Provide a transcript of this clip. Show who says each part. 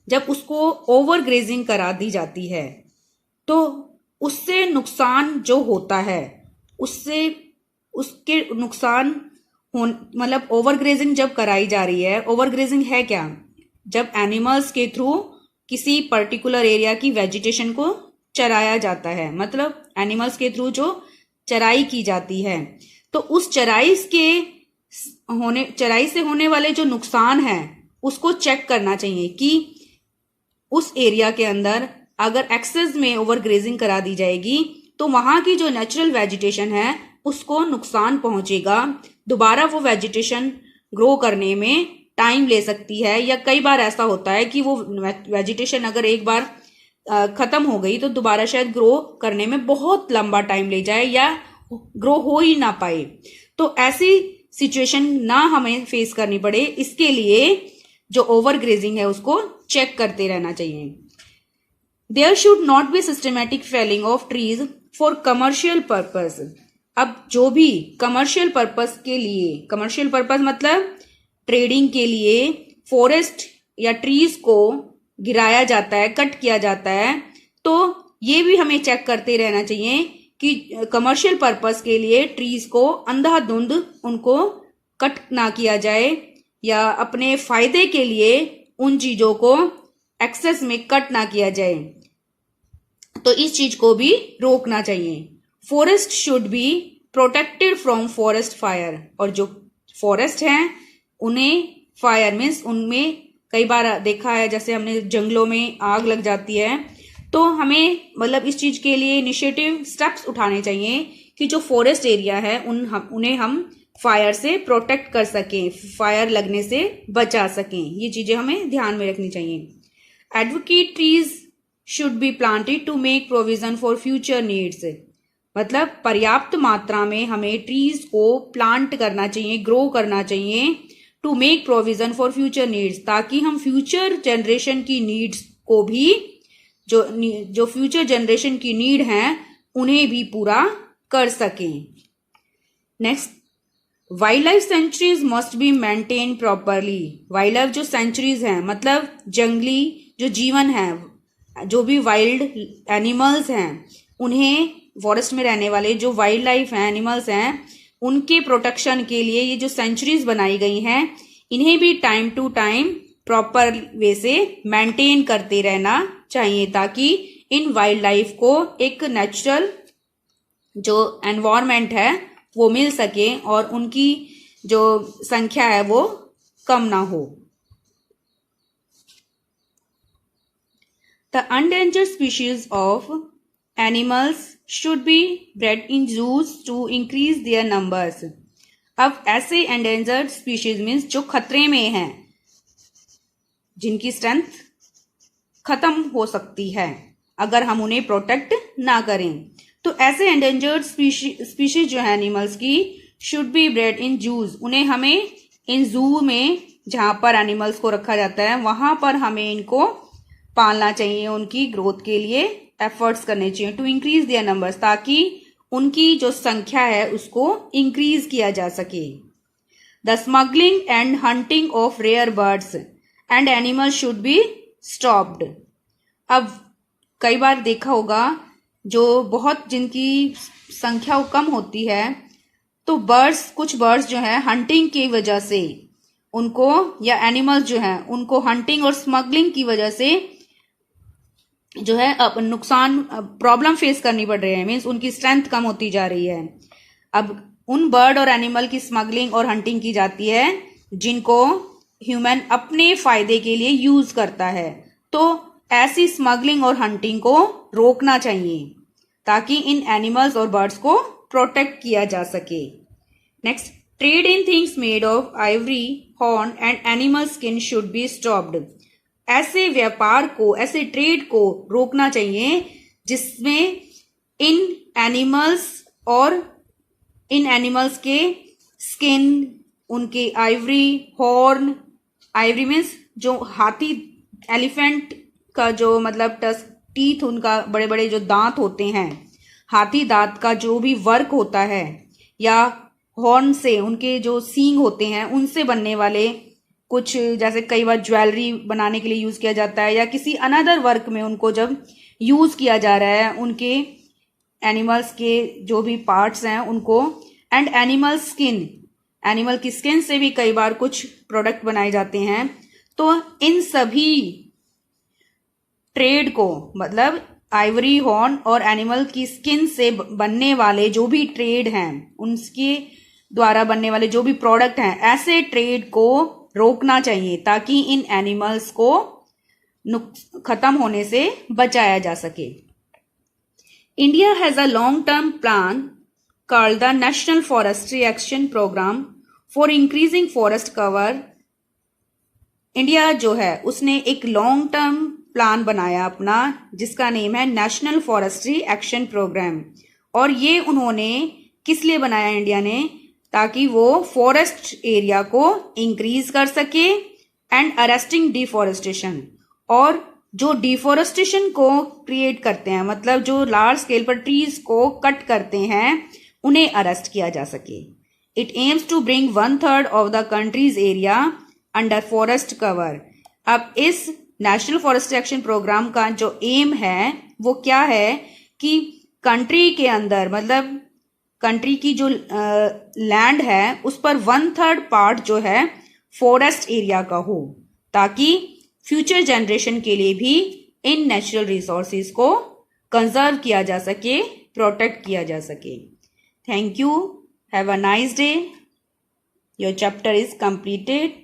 Speaker 1: जब उसको over grazing करा दी जाती है तो उससे नुकसान जो होता है, उससे उसके नुकसान मतलब ओवर ग्रेजिंग जब कराई जा रही है, ओवर ग्रेजिंग है क्या? जब एनिमल्स के थ्रू किसी पर्टिकुलर एरिया की वेजिटेशन को चराया जाता है, मतलब एनिमल्स के थ्रू जो चराई की जाती है, तो उस चराई से होने वाले जो नुकसान है उसको चेक करना चाहिए कि उस एरिया के अंदर अगर एक्सेस में ओवर ग्रेजिंग करा दी जाएगी तो वहां की जो नेचुरल वेजिटेशन है उसको नुकसान पहुंचेगा, दोबारा वो वेजिटेशन ग्रो करने में टाइम ले सकती है, या कई बार ऐसा होता है कि वो वेजिटेशन अगर एक बार खत्म हो गई तो दोबारा शायद ग्रो करने में बहुत लंबा टाइम ले जाए या ग्रो हो ही ना पाए। तो ऐसी सिचुएशन ना हमें फेस करनी पड़े, इसके लिए जो ओवर ग्रेजिंग है उसको चेक करते रहना चाहिए। There should not be systematic felling of trees for commercial purpose. अब जो भी कमर्शियल पर्पस के लिए, कमर्शियल पर्पस मतलब ट्रेडिंग के लिए फॉरेस्ट या ट्रीज को गिराया जाता है, कट किया जाता है, तो ये भी हमें चेक करते रहना चाहिए कि कमर्शियल पर्पस के लिए ट्रीज को अंधाधुंध उनको कट ना किया जाए, या अपने फायदे के लिए उन चीजों को एक्सेस में कट ना किया जाए, तो इस चीज को भी रोकना चाहिए। Forest should be protected from forest fire. और जो फॉरेस्ट हैं उन्हें फायर मीन्स उनमें कई बार देखा है जैसे हमने जंगलों में आग लग जाती है, तो हमें मतलब इस चीज के लिए इनिशिएटिव स्टेप्स उठाने चाहिए कि जो फॉरेस्ट एरिया है उन्हें हम फायर से प्रोटेक्ट कर सकें, फायर लगने से बचा सकें। ये चीजें हमें ध्यान में रखनी चाहिए। Advocate trees should be planted to make provision for future needs. मतलब पर्याप्त मात्रा में हमें ट्रीज को प्लांट करना चाहिए, ग्रो करना चाहिए, to make provision for future needs, ताकि हम फ्यूचर जनरेशन की नीड्स को भी जो फ्यूचर जनरेशन की नीड है उन्हें भी पूरा कर सकें। Next, wild life sanctuaries must be maintain properly. Wild life जो सेंचुरीज हैं मतलब जंगली जो जीवन है, जो भी वाइल्ड एनिमल्स हैं, उन्हें फॉरेस्ट में रहने वाले जो वाइल्ड लाइफ हैं, एनिमल्स हैं, उनके प्रोटेक्शन के लिए ये जो सेंचुरीज बनाई गई हैं इन्हें भी time to time proper way से मेंटेन करते रहना चाहिए, ताकि इन वाइल्ड लाइफ को एक नेचुरल जो एनवायरनमेंट है वो मिल सके और उनकी जो संख्या है वो कम ना हो। The endangered species of animals should be bred in zoos to increase their numbers। अब ऐसे endangered species मीन्स जो खतरे में हैं, जिनकी स्ट्रेंथ खत्म हो सकती है अगर हम उन्हें प्रोटेक्ट ना करें, तो ऐसे endangered species जो है एनिमल्स की शुड बी ब्रेड इन जूज। उन्हें हमें इन जू में जहां पर एनिमल्स को रखा जाता है वहां पर हमें इनको पालना चाहिए, उनकी ग्रोथ के लिए एफर्ट्स करने चाहिए। टू इंक्रीज देयर नंबर्स, ताकि उनकी जो संख्या है उसको इंक्रीज किया जा सके। The smuggling and hunting of rare birds and animals should be stopped. अब कई बार देखा होगा जो बहुत जिनकी संख्या कम होती है, तो कुछ बर्ड्स जो है हंटिंग की वजह से उनको, या एनिमल्स जो है उनको हंटिंग और स्मगलिंग की वजह से जो है अब नुकसान, प्रॉब्लम फेस करनी पड़ रही है, मीन्स उनकी स्ट्रेंथ कम होती जा रही है। अब उन बर्ड और एनिमल की स्मगलिंग और हंटिंग की जाती है जिनको ह्यूमन अपने फायदे के लिए यूज करता है, तो ऐसी स्मगलिंग और हंटिंग को रोकना चाहिए ताकि इन एनिमल्स और बर्ड्स को प्रोटेक्ट किया जा सके। Next, trade in things made of Ivory, horn and animal skin should be stopped. ऐसे व्यापार को, ऐसे ट्रेड को रोकना चाहिए जिसमें इन एनिमल्स के स्किन, उनके आइवरी, हॉर्न, आइवरी मीन्स जो हाथी, एलिफेंट का जो मतलब टीथ, उनका बड़े बड़े जो दांत होते हैं, हाथी दांत का जो भी वर्क होता है, या हॉर्न से उनके जो सींग होते हैं उनसे बनने वाले कुछ जैसे कई बार ज्वेलरी बनाने के लिए यूज किया जाता है या किसी अनदर वर्क में उनको जब यूज किया जा रहा है, उनके एनिमल्स के जो भी पार्ट्स हैं उनको, एंड एनिमल स्किन, एनिमल की स्किन से भी कई बार कुछ प्रोडक्ट बनाए जाते हैं। तो इन सभी ट्रेड को, मतलब आइवरी हॉर्न और एनिमल की स्किन से बनने वाले जो भी ट्रेड हैं, उनके द्वारा बनने वाले जो भी प्रोडक्ट हैं, ऐसे ट्रेड को रोकना चाहिए ताकि इन एनिमल्स को खत्म होने से बचाया जा सके। India has a long term plan called the National Forestry Action Programme for increasing forest cover. India जो है उसने एक लॉन्ग टर्म प्लान बनाया अपना, जिसका नेम है नेशनल फॉरेस्ट्री एक्शन प्रोग्राम। और ये उन्होंने किस लिए बनाया इंडिया ने, ताकि वो फॉरेस्ट एरिया को इंक्रीज कर सके एंड अरेस्टिंग डिफॉरेस्टेशन, और जो डिफॉरेस्टेशन को क्रिएट करते हैं, मतलब जो लार्ज स्केल पर ट्रीज को कट करते हैं, उन्हें अरेस्ट किया जा सके। It aims to bring 1/3 of the country's area under forest cover. अब इस नेशनल फॉरेस्ट एक्शन प्रोग्राम का जो एम है वो क्या है कि कंट्री के अंदर, मतलब कंट्री की जो लैंड है उस पर 1/3 पार्ट जो है फॉरेस्ट एरिया का हो, ताकि फ्यूचर जनरेशन के लिए भी इन नेचुरल रिसोर्सेज को कंजर्व किया जा सके, प्रोटेक्ट किया जा सके। Thank you, have a nice day. Your chapter is completed.